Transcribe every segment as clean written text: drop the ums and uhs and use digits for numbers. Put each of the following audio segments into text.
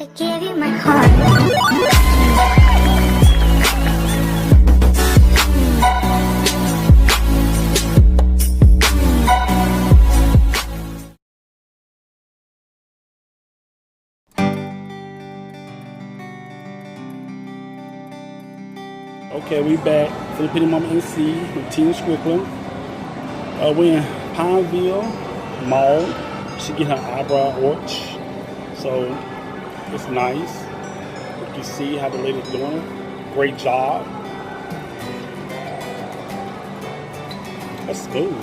I gave you my heart. Okay, we back. Filipina Mom NC with Tina Strickland. We're in Pineville Mall. She get her eyebrow arch, so it's nice. You can see how the lady's doing it. Great job. That's smooth.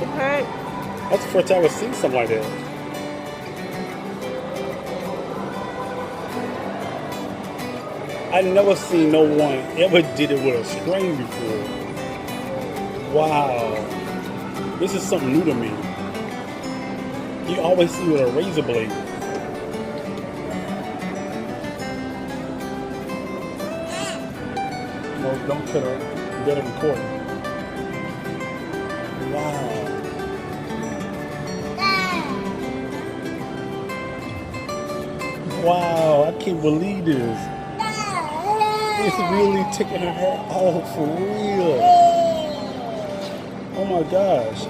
Okay. That's the first time I've seen something like that. I never seen no one ever did it with a string before. Wow. This is something new to me. You always see with a razor blade. No, don't cut her. You better record it. Wow. Wow, I can't believe this. It's really taking her hair off for real. Oh my gosh.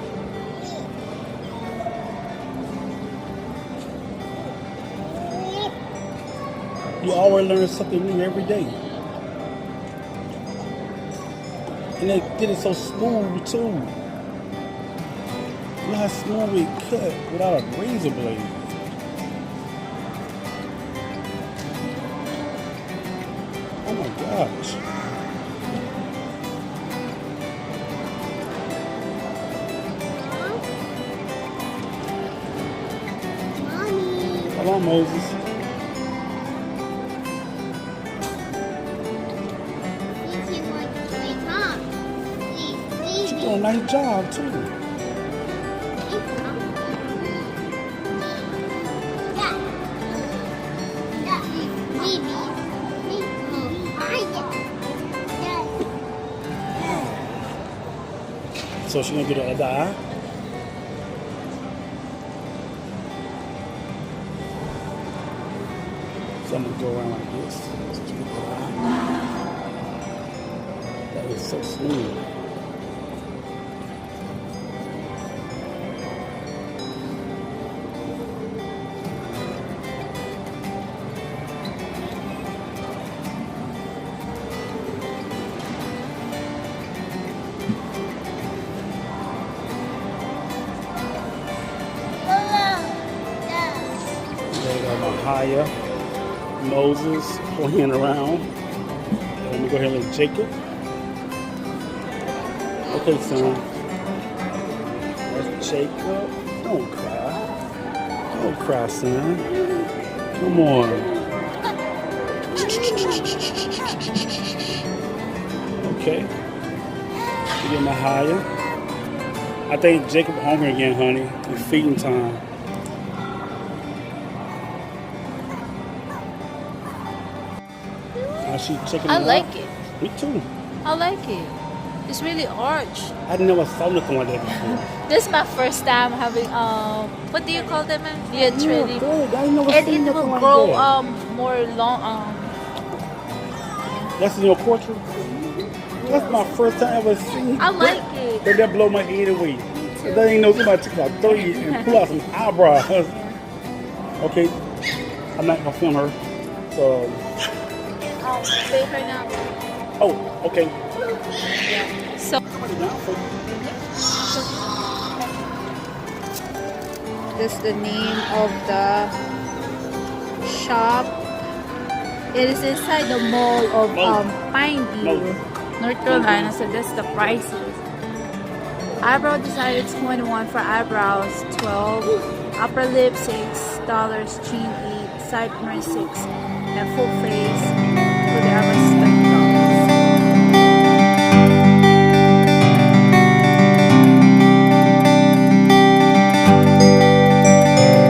You always learn something new every day. And they did it so smooth too. Look how smooth it cut without a razor blade. Oh my gosh. Mommy. Come on, Moses. She doing a nice job too. So she's gonna do the other eye. So I'm gonna go around like this. So she get the eye. That is so smooth. Higher Moses playing around. Let me go ahead and Jacob. Okay, son. That's Jacob. Don't cry. Don't cry, son. Come on. Okay. You get my higher. I think Jacob hungry again, honey. It's feeding time. She checking I it like out. it. Me too. I like it. It's really arch. I never saw nothing like that before. This is my first time having what do you call them? Yeah, trading. Good. I never And seen it nothing will like grow that. more long That's in your portrait. That's my first time ever seen. I like it. But that blow my head away. That ain't no somebody took about 30 and pull out some eyebrows. Okay, I'm not gonna film her. So. Pay her now. Oh, okay. So this is the name of the shop. It is inside the mall of Pineville, North Carolina. So that's the prices. Eyebrow Designer 21 for eyebrows, 12. Upper lip $6, chin 8, side corner 6, and full face